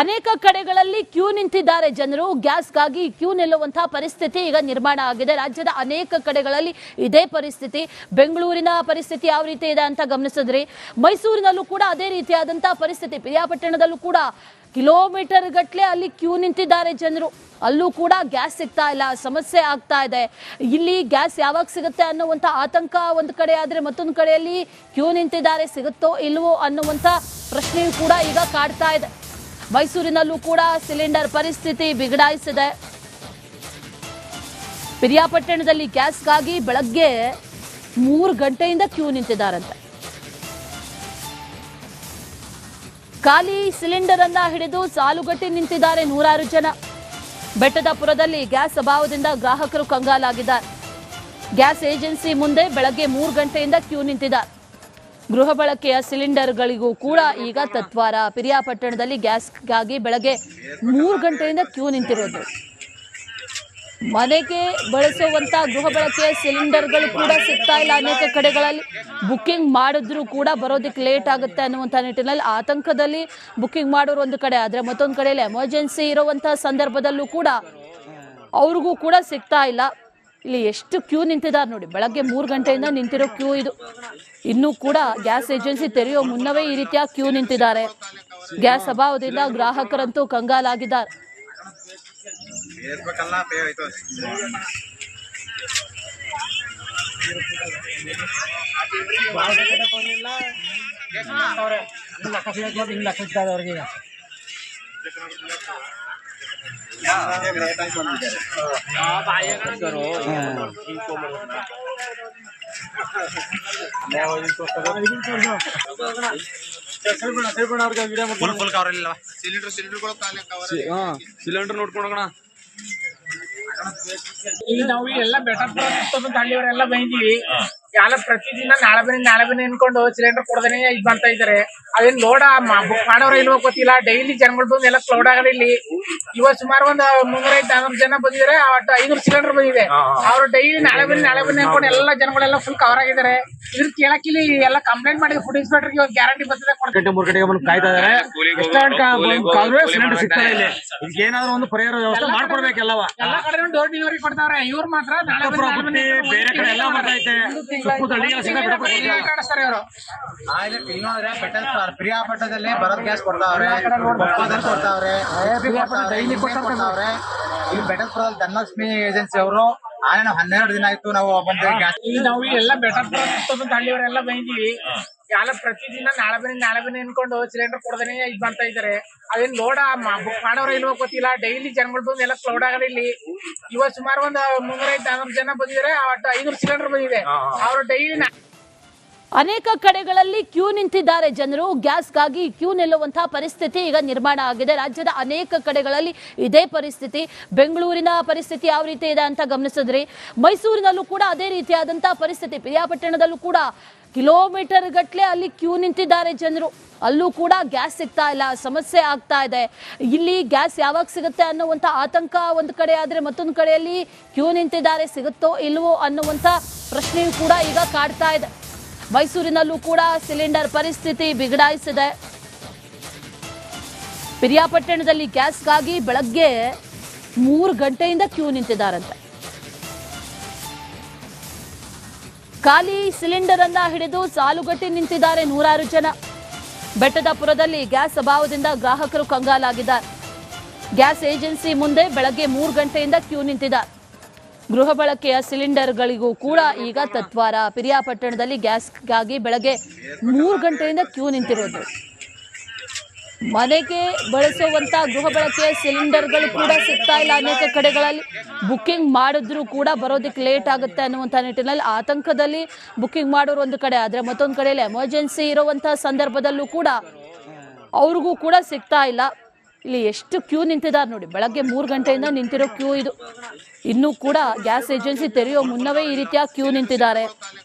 ಅನೇಕ ಕಡೆಗಳಲ್ಲಿ ಕ್ಯೂ ನಿಂತಿದ್ದಾರೆ ಜನರು. ಗ್ಯಾಸ್ಗಾಗಿ ಕ್ಯೂ ನಿಲ್ಲುವಂತಹ ಪರಿಸ್ಥಿತಿ ಈಗ ನಿರ್ಮಾಣ ಆಗಿದೆ. ರಾಜ್ಯದ ಅನೇಕ ಕಡೆಗಳಲ್ಲಿ ಇದೇ ಪರಿಸ್ಥಿತಿ. ಬೆಂಗಳೂರಿನ ಪರಿಸ್ಥಿತಿ ಯಾವ ರೀತಿ ಇದೆ ಅಂತ ಗಮನಿಸಿದ್ರಿ. ಮೈಸೂರಿನಲ್ಲೂ ಕೂಡ ಅದೇ ರೀತಿಯಾದಂತಹ ಪರಿಸ್ಥಿತಿ. ಪಿರಿಯಾಪಟ್ಟಣದಲ್ಲೂ ಕೂಡ ಕಿಲೋಮೀಟರ್ ಗಟ್ಟಲೆ ಅಲ್ಲಿ ಕ್ಯೂ ನಿಂತಿದ್ದಾರೆ ಜನರು. ಅಲ್ಲೂ ಕೂಡ ಗ್ಯಾಸ್ ಸಿಗ್ತಾ ಇಲ್ಲ, ಸಮಸ್ಯೆ ಆಗ್ತಾ ಇದೆ. ಇಲ್ಲಿ ಗ್ಯಾಸ್ ಯಾವಾಗ ಸಿಗುತ್ತೆ ಅನ್ನುವಂಥ ಆತಂಕ ಒಂದು ಕಡೆ ಆದರೆ, ಮತ್ತೊಂದು ಕಡೆಯಲ್ಲಿ ಕ್ಯೂ ನಿಂತಿದ್ದಾರೆ, ಸಿಗುತ್ತೋ ಇಲ್ವೋ ಅನ್ನುವಂಥ ಪ್ರಶ್ನೆಯೂ ಕೂಡ ಈಗ ಕಾಡ್ತಾ ಇದೆ. ಮೈಸೂರಿನಲ್ಲೂ ಕೂಡ ಸಿಲಿಂಡರ್ ಪರಿಸ್ಥಿತಿ ಬಿಗಡಾಯಿಸಿದೆ. ಪಿರಿಯಾಪಟ್ಟಣದಲ್ಲಿ ಗ್ಯಾಸ್ಗಾಗಿ ಬೆಳಗ್ಗೆ 3 ಗಂಟೆಯಿಂದ ಕ್ಯೂ ನಿಂತಿದ್ದಾರಂತೆ. ಖಾಲಿ ಸಿಲಿಂಡರ್ ಅನ್ನ ಹಿಡಿದು ಸಾಲುಗಟ್ಟಿ ನಿಂತಿದ್ದಾರೆ ನೂರಾರು ಜನ. ಬೆಟ್ಟದಪುರದಲ್ಲಿ ಗ್ಯಾಸ್ ಅಭಾವದಿಂದ ಗ್ರಾಹಕರು ಕಂಗಾಲಾಗಿದ್ದಾರೆ. ಗ್ಯಾಸ್ ಏಜೆನ್ಸಿ ಮುಂದೆ ಬೆಳಗ್ಗೆ 3 ಗಂಟೆಯಿಂದ ಕ್ಯೂ ನಿಂತಿದ್ದಾರೆ. ಗೃಹ ಬಳಕೆಯ ಸಿಲಿಂಡರ್ಗಳಿಗೂ ಕೂಡ ಈಗ ತತ್ವಾರ. ಪಿರಿಯಾಪಟ್ಟಣದಲ್ಲಿ ಗ್ಯಾಸ್ಗಾಗಿ ಬೆಳಗ್ಗೆ 3 ಗಂಟೆಯಿಂದ ಕ್ಯೂ ನಿಂತಿರೋದು. ಮನೆಗೆ ಬಳಸುವಂತ ಗೃಹ ಬಳಕೆಯ ಸಿಲಿಂಡರ್ಗಳು ಕೂಡ ಸಿಗ್ತಾ ಇಲ್ಲ. ಅನೇಕ ಕಡೆಗಳಲ್ಲಿ ಬುಕ್ಕಿಂಗ್ ಮಾಡಿದ್ರು ಕೂಡ ಬರೋದಕ್ಕೆ ಲೇಟ್ ಆಗುತ್ತೆ ಅನ್ನುವಂಥ ನಿಟ್ಟಿನಲ್ಲಿ ಆತಂಕದಲ್ಲಿ ಬುಕ್ಕಿಂಗ್ ಮಾಡೋರು ಒಂದು ಕಡೆ ಆದರೆ, ಮತ್ತೊಂದು ಕಡೆಯಲ್ಲಿ ಎಮರ್ಜೆನ್ಸಿ ಇರುವಂತಹ ಸಂದರ್ಭದಲ್ಲೂ ಕೂಡ ಅವ್ರಿಗೂ ಕೂಡ ಸಿಗ್ತಾ ಇಲ್ಲ. ಇಲ್ಲಿ ಎಷ್ಟು ಕ್ಯೂ ನಿಂತಿದ್ದಾರೆ ನೋಡಿ. ಬೆಳಗ್ಗೆ 3 ಗಂಟೆಯಿಂದ ನಿಂತಿರೋ ಕ್ಯೂ ಇದು. ಇನ್ನೂ ಕೂಡ ಗ್ಯಾಸ್ ಏಜೆನ್ಸಿ ತೆರೆಯೋ ಮುನ್ನವೇ ಈ ರೀತಿಯ ಕ್ಯೂ ನಿಂತಿದ್ದಾರೆ. ಗ್ಯಾಸ್ ಅಭಾವದಿಂದ ಗ್ರಾಹಕರಂತೂ ಕಂಗಾಲಾಗಿದ್ದಾರೆ. ಸಿಲಿಂಡರ್ ನೋಡ್ಕೊಂಡೋಗೋಣ. ಈಗ ನಾವು ಎಲ್ಲ ಬೆಟ್ಟಪುರ ಹಳ್ಳಿಯವರೆಲ್ಲ ಬಂದಿವಿ. ಎಲ್ಲ ಪ್ರತಿದಿನ ನಾಳೆ ಬನ್ನಿ ಅನ್ಕೊಂಡು ಸಿಲಿಂಡರ್ ಕೊಡದೇನೆ ಇದ್ ಮಾಡ್ತಾ ಇದಾರೆ. ಅದೇನ್ ಲೋಡ್ ಬುಕ್ ಮಾಡೋರ ಇಲ್ವೋ ಗೊತ್ತಿಲ್ಲ. ಡೈಲಿ ಜನಗಳು ಬಂದು ಎಲ್ಲ ಲೋಡ್ ಆಗಲ್ಲ. ಇಲ್ಲಿ ಇವತ್ತು ಸುಮಾರು ಒಂದು 300-400 ಜನ ಬಂದಿದ್ದಾರೆ. 500 ಸಿಲಿಂಡರ್ ಬಂದಿದೆ. ಅವ್ರು ಡೈಲಿ ನಾಳೆ ಬನ್ನಿ ಅನ್ಕೊಂಡು ಎಲ್ಲ ಜನಗಳೆಲ್ಲ ಫುಲ್ ಕವರ್ ಆಗಿದ್ದಾರೆ. ಇದ್ರ ಕೇಳಕ್ ಇಲ್ಲಿ ಎಲ್ಲ ಕಂಪ್ಲೇಂಟ್ ಮಾಡಿದ್ರೆ ಫುಡ್ ಇನ್ಸ್ಪೆಕ್ಟರ್ಗೆ ಒಂದು ಗ್ಯಾರಂಟಿ ಬರ್ತದೆ. 3 ಗಂಟೆಗೆ ಬಂದು ಕಾಯ್ತಾ ಇದಾರೆ. ಸಿಲಿಂಡರ್ ಸಿಗ್ತಾ ಇಲ್ಲ. ಇದಕ್ಕೆ ಏನಾದ್ರು ಒಂದು ಪರಿಹಾರ ವ್ಯವಸ್ಥೆ ಮಾಡ್ಕೊಡ್ಬೇಕೆಲ್ಲವ. ಎಲ್ಲ ಕಡೆ ಡೋರ್ ಡೆಲಿವರಿ ಕೊಡ್ತಾವ್ರೆ. ಇವ್ರು ಮಾತ್ರ ಬೇರೆ ಕಡೆ ಎಲ್ಲ ಬರ್ತೈತೆ. ಪಿರಿಯಾಪಟ್ಟಣದಲ್ಲಿ ಬರೋದ್ ಗ್ಯಾಸ್ ಕೊಡ್ತಾವ್ರೆ, ಕೊಡ್ತಾವ್ರೆ. ಇಲ್ಲಿ ಬೆಟ್ಟಪುರದಲ್ಲಿ ಧನಲಕ್ಷ್ಮಿ ಏಜೆನ್ಸಿ ಅವರು 12 ದಿನ ಆಯ್ತು ನಾವು ಬಂದು ಗ್ಯಾಸ್. ನಾವು ಎಲ್ಲ ಬೆಟ್ಟಪುರ ಹಳ್ಳಿಯವರೆಲ್ಲ ಬಂದಿವಿ. ಎಲ್ಲ ಪ್ರತಿದಿನ ನಾಳೆ ಬನ್ನಿ ಅನ್ಕೊಂಡು ಸಿಲಿಂಡರ್ ಕೊಡದೇನೆ ಇದ್ ಮಾಡ್ತಾ ಇದಾರೆ. ಅದೇನ್ ಲೋಡ್ ಬುಕ್ ಮಾಡೋರ ಇಲ್ವೋ ಗೊತ್ತಿಲ್ಲ. ಡೈಲಿ ಜನಗಳು ಬಂದು ಎಲ್ಲ ಲೋಡ್ ಆಗಲ್ಲ. ಇಲ್ಲಿ ಇವತ್ತು ಸುಮಾರು ಒಂದು 300-400 ಜನ ಬಂದಿದ್ದಾರೆ. 500 ಸಿಲಿಂಡರ್ ಬಂದಿದೆ. ಅವ್ರು ಡೈಲಿ ಅನೇಕ ಕಡೆಗಳಲ್ಲಿ ಕ್ಯೂ ನಿಂತಿದ್ದಾರೆ ಜನರು. ಗ್ಯಾಸ್ಗಾಗಿ ಕ್ಯೂ ನಿಲ್ಲುವಂತಹ ಪರಿಸ್ಥಿತಿ ಈಗ ನಿರ್ಮಾಣ ಆಗಿದೆ. ರಾಜ್ಯದ ಅನೇಕ ಕಡೆಗಳಲ್ಲಿ ಇದೇ ಪರಿಸ್ಥಿತಿ. ಬೆಂಗಳೂರಿನ ಪರಿಸ್ಥಿತಿ ಯಾವ ರೀತಿ ಇದೆ ಅಂತ ಗಮನಿಸಿದ್ರಿ. ಮೈಸೂರಿನಲ್ಲೂ ಕೂಡ ಅದೇ ರೀತಿಯಾದಂತಹ ಪರಿಸ್ಥಿತಿ. ಪಿರಿಯಾಪಟ್ಟಣದಲ್ಲೂ ಕೂಡ ಕಿಲೋಮೀಟರ್ ಗಟ್ಟಲೆ ಅಲ್ಲಿ ಕ್ಯೂ ನಿಂತಿದ್ದಾರೆ ಜನರು. ಅಲ್ಲೂ ಕೂಡ ಗ್ಯಾಸ್ ಸಿಗ್ತಾ ಇಲ್ಲ, ಸಮಸ್ಯೆ ಆಗ್ತಾ ಇದೆ. ಇಲ್ಲಿ ಗ್ಯಾಸ್ ಯಾವಾಗ ಸಿಗುತ್ತೆ ಅನ್ನುವಂಥ ಆತಂಕ ಒಂದು ಕಡೆ ಆದರೆ, ಮತ್ತೊಂದು ಕಡೆಯಲ್ಲಿ ಕ್ಯೂ ನಿಂತಿದ್ದಾರೆ, ಸಿಗುತ್ತೋ ಇಲ್ವೋ ಅನ್ನುವಂಥ ಪ್ರಶ್ನೆಯೂ ಕೂಡ ಈಗ ಕಾಡ್ತಾ ಇದೆ. ಮೈಸೂರಿನಲ್ಲೂ ಕೂಡ ಸಿಲಿಂಡರ್ ಪರಿಸ್ಥಿತಿ ಬಿಗಡಾಯಿಸಿದೆ. ಪಿರಿಯಾಪಟ್ಟಣದಲ್ಲಿ ಗ್ಯಾಸ್ಗಾಗಿ ಬೆಳಗ್ಗೆ 3 ಗಂಟೆಯಿಂದ ಕ್ಯೂ ನಿಂತಿದ್ದಾರಂತೆ. ಖಾಲಿ ಸಿಲಿಂಡರ್ ಅನ್ನ ಹಿಡಿದು ಸಾಲುಗಟ್ಟಿ ನಿಂತಿದ್ದಾರೆ ನೂರಾರು ಜನ. ಬೆಟ್ಟದಪುರದಲ್ಲಿ ಗ್ಯಾಸ್ ಅಭಾವದಿಂದ ಗ್ರಾಹಕರು ಕಂಗಾಲಾಗಿದ್ದಾರೆ. ಗ್ಯಾಸ್ ಏಜೆನ್ಸಿ ಮುಂದೆ ಬೆಳಗ್ಗೆ 3 ಗಂಟೆಯಿಂದ ಕ್ಯೂ ನಿಂತಿದ್ದಾರೆ. ಗೃಹ ಬಳಕೆಯ ಸಿಲಿಂಡರ್ಗಳಿಗೂ ಕೂಡ ಈಗ ತತ್ವಾರ. ಪಿರಿಯಾಪಟ್ಟಣದಲ್ಲಿ ಗ್ಯಾಸ್ಗಾಗಿ ಬೆಳಗ್ಗೆ 3 ಗಂಟೆಯಿಂದ ಕ್ಯೂ ನಿಂತಿರೋದು. ಮನೆಗೆ ಬಳಸುವಂತ ಗೃಹ ಬಳಕೆಯ ಸಿಲಿಂಡರ್ಗಳು ಕೂಡ ಸಿಗ್ತಾ ಇಲ್ಲ. ಅನೇಕ ಕಡೆಗಳಲ್ಲಿ ಬುಕ್ಕಿಂಗ್ ಮಾಡಿದ್ರು ಕೂಡ ಬರೋದಕ್ಕೆ ಲೇಟ್ ಆಗುತ್ತೆ ಅನ್ನುವಂಥ ನಿಟ್ಟಿನಲ್ಲಿ ಆತಂಕದಲ್ಲಿ ಬುಕ್ಕಿಂಗ್ ಮಾಡೋರು ಒಂದು ಕಡೆ ಆದರೆ, ಮತ್ತೊಂದು ಕಡೆಯಲ್ಲಿ ಎಮರ್ಜೆನ್ಸಿ ಇರುವಂತಹ ಸಂದರ್ಭದಲ್ಲೂ ಕೂಡ ಅವ್ರಿಗೂ ಕೂಡ ಸಿಗ್ತಾ ಇಲ್ಲ. ಇಲ್ಲಿ ಎಷ್ಟು ಕ್ಯೂ ನಿಂತಿದ್ದಾರೆ ನೋಡಿ. ಬೆಳಗ್ಗೆ 3 ಗಂಟೆಯಿಂದ ನಿಂತಿರೋ ಕ್ಯೂ ಇದು. ಇನ್ನೂ ಕೂಡ ಗ್ಯಾಸ್ ಏಜೆನ್ಸಿ ತೆರೆಯೋ ಮುನ್ನವೇ ಈ ರೀತಿಯ ಕ್ಯೂ ನಿಂತಿದ್ದಾರೆ.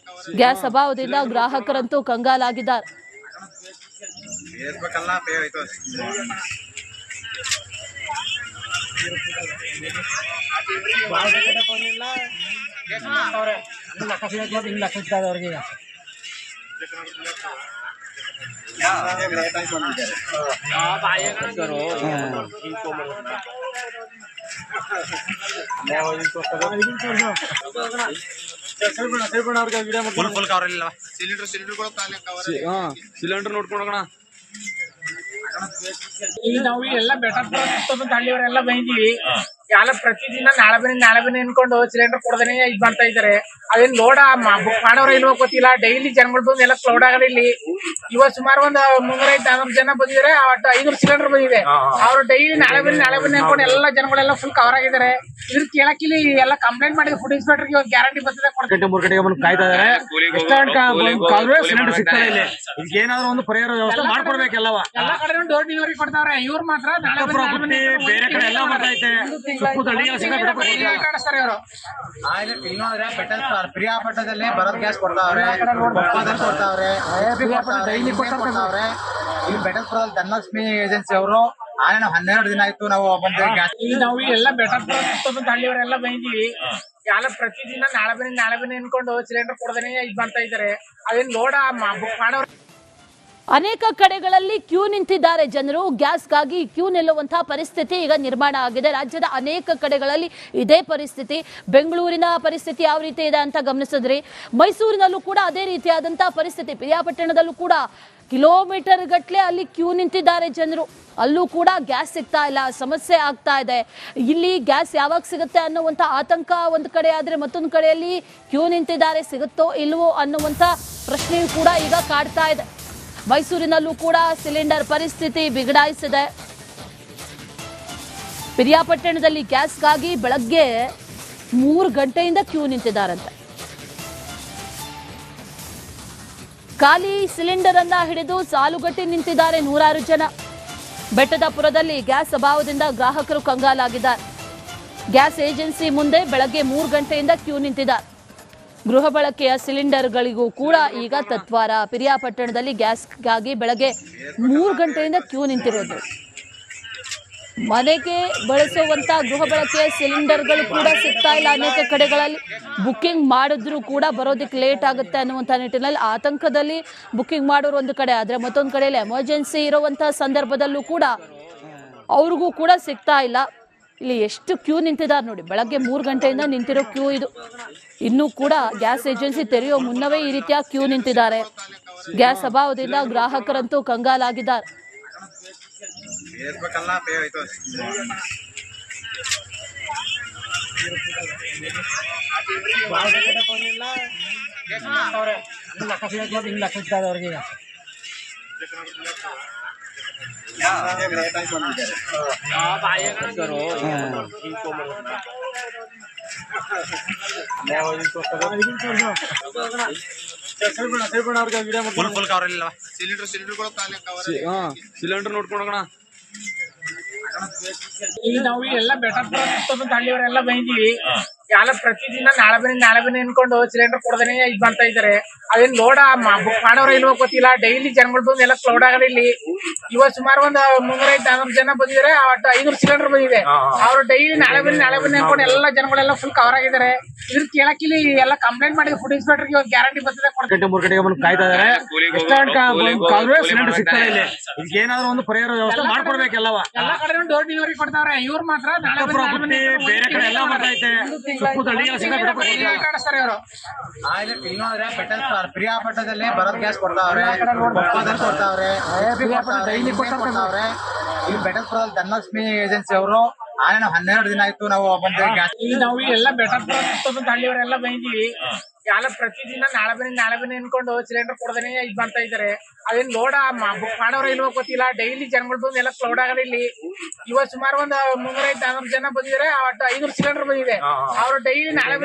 ಗ್ಯಾಸ್ ಅಭಾವದಿಂದ ಗ್ರಾಹಕರಂತೂ ಕಂಗಾಲಾಗಿದ್ದಾರೆ. ಸಿಲಿಂಡರ್ ನೋಡ್ಕೊಂಡೋಗಣ. ಈಗ ನಾವು ಎಲ್ಲ ಬೆಟರ್ ಅಂತ ಹಳ್ಳಿಯವರೆಲ್ಲ ಬಂದಿವಿ. ಎಲ್ಲ ಪ್ರತಿದಿನ ನಾಳೆ ಬನ್ನಿ ಅನ್ಕೊಂಡು ಸಿಲಿಂಡರ್ ಕೊಡದೇನೆ ಇದ್ ಮಾಡ್ತಾ ಇದಾರೆ. ಅದೇನ್ ಲೋಡ ಬುಕ್ ಮಾಡೋರ ಇಲ್ವೋ ಗೊತ್ತಿಲ್ಲ. ಡೈಲಿ ಜನಗಳು ಬಂದು ಎಲ್ಲ ಕ್ಲೌಡ್ ಆಗಲ್ಲ ಇಲ್ಲಿ. ಇವತ್ತು ಸುಮಾರು ಒಂದು 300-400 ಜನ ಬಂದಿದ್ದಾರೆ. 500 ಸಿಲಿಂಡರ್ ಬಂದಿದೆ. ಅವ್ರು ಡೈಲಿ ನಾಳೆ ಬನ್ನಿ ಅನ್ಕೊಂಡು ಎಲ್ಲ ಜನಗಳೆಲ್ಲ ಫುಲ್ ಕವರ್ ಆಗಿದ್ದಾರೆ. ಇದ್ರ ಕೇಳಕ್ ಇಲ್ಲಿ ಎಲ್ಲ ಕಂಪ್ಲೇಂಟ್ ಮಾಡಿದ್ರೆ ಫುಡ್ ಇನ್ಸ್ಪೆಕ್ಟರ್ಗೆ ಒಂದು ಗ್ಯಾರಂಟಿ ಬರ್ತದೆ. 3 ಗಂಟೆಗೆ ಬಂದು ಕಾಯ್ತಾ ಇದಾರೆ. ಸಿಲಿಂಡರ್ ಸಿಗ್ತಾ ಇಲ್ಲ. ಇದಕ್ಕೆ ಏನಾದ್ರು ಒಂದು ಪರಿಹಾರ ವ್ಯವಸ್ಥೆ ಮಾಡ್ಕೊಡ್ಬೇಕೆಲ್ಲವ. ಎಲ್ಲಾ ಕಡೆ ಡೋರ್ ಡೆಲಿವರಿ ಕೊಡ್ತಾವ್ರೆ. ಇವ್ರು ಮಾತ್ರ ನಾಳೆ ಬನ್ನಿ ಬೇರೆ ಕಡೆ ಎಲ್ಲ ಬರ್ತೈತೆ. ಕಾಣಿಸ್ತಾರೆ ಇವರು. ಇಲ್ಲಿ ನೋಡಿದ್ರೆ ಪ್ರಿಯಾಪಟ್ಟಣದಲ್ಲಿ ಬರೋದ್ ಗ್ಯಾಸ್ ಕೊಡ್ತಾವ್ರೆ, ಕೊಡ್ತಾವ್ರೆ, ಡೈಲಿ ಕೊಡ್ತಾವ್ರೆ. ಇಲ್ಲಿ ಬೆಟಲ್ಪುರದಲ್ಲಿ ಧನಲಕ್ಷ್ಮಿ ಏಜೆನ್ಸಿ ಅವರು 12 ದಿನ ಆಯ್ತು ನಾವು ಬಂದು ಗ್ಯಾಸ್. ಈಗ ನಾವು ಎಲ್ಲ ಬೆಟರ್ ಅಂತ ಹಳ್ಳಿಯವರೆಲ್ಲ ಬಂದಿವಿ. ಎಲ್ಲ ಪ್ರತಿದಿನ ನಾಳೆ ಬನ್ನಿ ಅನ್ಕೊಂಡು ಸಿಲಿಂಡರ್ ಕೊಡದೇನೆ ಇದ್ ಮಾಡ್ತಾ ಇದಾರೆ. ಅದೇನ್ ಲೋಡ ಬುಕ್ ಮಾಡೋರು. ಅನೇಕ ಕಡೆಗಳಲ್ಲಿ ಕ್ಯೂ ನಿಂತಿದ್ದಾರೆ ಜನರು. ಗ್ಯಾಸ್ಗಾಗಿ ಕ್ಯೂ ನಿಲ್ಲುವಂತಹ ಪರಿಸ್ಥಿತಿ ಈಗ ನಿರ್ಮಾಣ ಆಗಿದೆ. ರಾಜ್ಯದ ಅನೇಕ ಕಡೆಗಳಲ್ಲಿ ಇದೇ ಪರಿಸ್ಥಿತಿ. ಬೆಂಗಳೂರಿನ ಪರಿಸ್ಥಿತಿ ಯಾವ ರೀತಿ ಇದೆ ಅಂತ ಗಮನಿಸಿದ್ರಿ. ಮೈಸೂರಿನಲ್ಲೂ ಕೂಡ ಅದೇ ರೀತಿಯಾದಂತಹ ಪರಿಸ್ಥಿತಿ. ಪಿರಿಯಾಪಟ್ಟಣದಲ್ಲೂ ಕೂಡ ಕಿಲೋಮೀಟರ್ ಗಟ್ಟಲೆ ಅಲ್ಲಿ ಕ್ಯೂ ನಿಂತಿದ್ದಾರೆ ಜನರು. ಅಲ್ಲೂ ಕೂಡ ಗ್ಯಾಸ್ ಸಿಗ್ತಾ ಇಲ್ಲ, ಸಮಸ್ಯೆ ಆಗ್ತಾ ಇದೆ. ಇಲ್ಲಿ ಗ್ಯಾಸ್ ಯಾವಾಗ ಸಿಗುತ್ತೆ ಅನ್ನುವಂಥ ಆತಂಕ ಒಂದು ಕಡೆ ಆದರೆ, ಮತ್ತೊಂದು ಕಡೆಯಲ್ಲಿ ಕ್ಯೂ ನಿಂತಿದ್ದಾರೆ, ಸಿಗುತ್ತೋ ಇಲ್ವೋ ಅನ್ನುವಂಥ ಪ್ರಶ್ನೆಯೂ ಕೂಡ ಈಗ ಕಾಡ್ತಾ ಇದೆ. ಮೈಸೂರಿನಲ್ಲೂ ಕೂಡ ಸಿಲಿಂಡರ್ ಪರಿಸ್ಥಿತಿ ಬಿಗಡಾಯಿಸಿದೆ. ಪಿರಿಯಾಪಟ್ಟಣದಲ್ಲಿ ಗ್ಯಾಸ್ಗಾಗಿ ಬೆಳಗ್ಗೆ 3 ಗಂಟೆಯಿಂದ ಕ್ಯೂ ನಿಂತಿದ್ದಾರಂತೆ. ಖಾಲಿ ಸಿಲಿಂಡರ್ ಅನ್ನ ಹಿಡಿದು ಸಾಲುಗಟ್ಟಿ ನಿಂತಿದ್ದಾರೆ ನೂರಾರು ಜನ. ಬೆಟ್ಟದಪುರದಲ್ಲಿ ಗ್ಯಾಸ್ ಅಭಾವದಿಂದ ಗ್ರಾಹಕರು ಕಂಗಾಲಾಗಿದ್ದಾರೆ. ಗ್ಯಾಸ್ ಏಜೆನ್ಸಿ ಮುಂದೆ ಬೆಳಗ್ಗೆ 3 ಗಂಟೆಯಿಂದ ಕ್ಯೂ ನಿಂತಿದ್ದಾರೆ. ಗೃಹ ಬಳಕೆಯ ಸಿಲಿಂಡರ್ಗಳಿಗೂ ಕೂಡ ಈಗ ತತ್ವಾರ. ಪಿರಿಯಾಪಟ್ಟಣದಲ್ಲಿ ಗ್ಯಾಸ್ಗಾಗಿ ಬೆಳಗ್ಗೆ 3 ಗಂಟೆಯಿಂದ ಕ್ಯೂ ನಿಂತಿರೋದು. ಮನೆಗೆ ಬಳಸುವಂತ ಗೃಹ ಬಳಕೆಯ ಸಿಲಿಂಡರ್ಗಳು ಕೂಡ ಸಿಗ್ತಾ ಇಲ್ಲ. ಅನೇಕ ಕಡೆಗಳಲ್ಲಿ ಬುಕ್ಕಿಂಗ್ ಮಾಡಿದ್ರು ಕೂಡ ಬರೋದಕ್ಕೆ ಲೇಟ್ ಆಗುತ್ತೆ ಅನ್ನುವಂಥ ನಿಟ್ಟಿನಲ್ಲಿ ಆತಂಕದಲ್ಲಿ ಬುಕ್ಕಿಂಗ್ ಮಾಡೋರು ಒಂದು ಕಡೆ ಆದರೆ, ಮತ್ತೊಂದು ಕಡೆಯಲ್ಲಿ ಎಮರ್ಜೆನ್ಸಿ ಇರುವಂತಹ ಸಂದರ್ಭದಲ್ಲೂ ಕೂಡ ಅವ್ರಿಗೂ ಕೂಡ ಸಿಗ್ತಾ ಇಲ್ಲ. ಇಲ್ಲಿ ಎಷ್ಟು ಕ್ಯೂ ನಿಂತಿದ್ದಾರೆ ನೋಡಿ. ಬೆಳಗ್ಗೆ 3 ಗಂಟೆಯಿಂದ ನಿಂತಿರೋ ಕ್ಯೂ ಇದು. ಇನ್ನೂ ಕೂಡ ಗ್ಯಾಸ್ ಏಜೆನ್ಸಿ ತೆರೆಯೋ ಮುನ್ನವೇ ಈ ರೀತಿಯ ಕ್ಯೂ ನಿಂತಿದ್ದಾರೆ. ಗ್ಯಾಸ್ ಅಭಾವದಿಂದ ಗ್ರಾಹಕರಂತೂ ಕಂಗಾಲಾಗಿದ್ದಾರೆ. ಸಿಲಿಂಡರ್ ನೋಡ್ಕೊಂಡೋಗಣ. ಈಗ ನಾವು ಎಲ್ಲ ಬೆಟರ್ ಅಂತ ಹಳ್ಳಿಯವರೆಲ್ಲ ಬಂದಿವಿ. ಎಲ್ಲ ಪ್ರತಿದಿನ ನಾಳೆ ಬನ್ನಿ ಅನ್ಕೊಂಡು ಸಿಲಿಂಡರ್ ಕೊಡದೇನೆ ಇದ್ ಮಾಡ್ತಾ ಇದಾರೆ. ಅದೇನ್ ಲೋಡ ಬುಕ್ ಮಾಡೋರ ಇಲ್ವೋ ಗೊತ್ತಿಲ್ಲ. ಡೈಲಿ ಜನಗಳು ಬಂದು ಎಲ್ಲ ಕ್ಲೌಡ್ ಆಗಲ್ಲ ಇಲ್ಲಿ. ಇವತ್ತು ಸುಮಾರು ಒಂದು 300-400 ಜನ ಬಂದಿದ್ದಾರೆ. 500 ಸಿಲಿಂಡರ್ ಬಂದಿದೆ. ಅವ್ರು ಡೈಲಿ ನಾಳೆ ಬನ್ನಿ ಅನ್ಕೊಂಡು ಎಲ್ಲ ಜನಗಳೆಲ್ಲ ಫುಲ್ ಕವರ್ ಆಗಿದ್ದಾರೆ. ಇದ್ರ ಕೇಳಕ್ ಇಲ್ಲಿ ಎಲ್ಲ ಕಂಪ್ಲೇಂಟ್ ಮಾಡಿದ್ರೆ ಫುಡ್ ಇನ್ಸ್ಪೆಕ್ಟರ್ಗೆ ಒಂದು ಗ್ಯಾರಂಟಿ ಬರ್ತದೆ. 3 ಗಂಟೆಗೆ ಬಂದು ಕಾಯ್ತಾ ಇದಾರೆ. ಸಿಲಿಂಡರ್ ಸಿಗ್ತಾ ಇಲ್ಲ. ಇದಕ್ಕೆ ಏನಾದ್ರು ಒಂದು ಪರಿಹಾರ ವ್ಯವಸ್ಥೆ ಮಾಡ್ಕೊಡ್ಬೇಕೆಲ್ಲವ. ಎಲ್ಲಾ ಕಡೆ ಡೋರ್ ಡೆಲಿವರಿ ಕೊಡ್ತಾವ್ರೆ. ಇವ್ರು ಮಾತ್ರ ನಾಳೆ ಬೇರೆ ಕಡೆ ಎಲ್ಲ ಬರ್ತೈತೆ. ಕಾಣಿಸ್ತಾರೆ ಇವರು. ಇಲ್ಲಿ ನೋಡಿದ್ರೆ ಪ್ರಿಯಾಪಟ್ಟಣದಲ್ಲಿ ಬರೋದ್ ಗ್ಯಾಸ್ ಕೊಡ್ತಾವ್ರೆ, ಕೊಡ್ತಾವ್ರೆ, ಡೈಲಿ ಕೊಡ್ತಾವ್ರೆ. ಇಲ್ಲಿ ಬೆಟಲ್ಪುರದಲ್ಲಿ ಧನಲಕ್ಷ್ಮಿ ಏಜೆನ್ಸಿ ಅವರು 12 ದಿನ ಆಯ್ತು ನಾವು ಬಂದು ಗ್ಯಾಸ್. ಈಗ ನಾವು ಎಲ್ಲ ಬೆಟರ್ ಅಂತ ಹಳ್ಳಿಯವರೆಲ್ಲ ಬಂದಿವಿ. ಎಲ್ಲ ಪ್ರತಿದಿನ ನಾಳೆ ಬನ್ನಿ ಅನ್ಕೊಂಡು ಸಿಲಿಂಡರ್ ಕೊಡದೇನೆ ಇದ್ ಮಾಡ್ತಾ ಇದಾರೆ. ಅದೇನ್ ಲೋಡ ಬುಕ್ ಮಾಡೋರ ಇಲ್ವೋ ಗೊತ್ತಿಲ್ಲ. ಡೈಲಿ ಜನಗಳು ಬಂದು ಎಲ್ಲ ಕ್ಲೌಡ್ ಆಗಲ್ಲ ಇಲ್ಲಿ. ಇವತ್ತು ಸುಮಾರು ಒಂದು 300-400 ಜನ ಬಂದಿದ್ದಾರೆ. 500 ಸಿಲಿಂಡರ್ ಬಂದಿದೆ. ಅವ್ರು ಡೈಲಿ ನಾಳೆ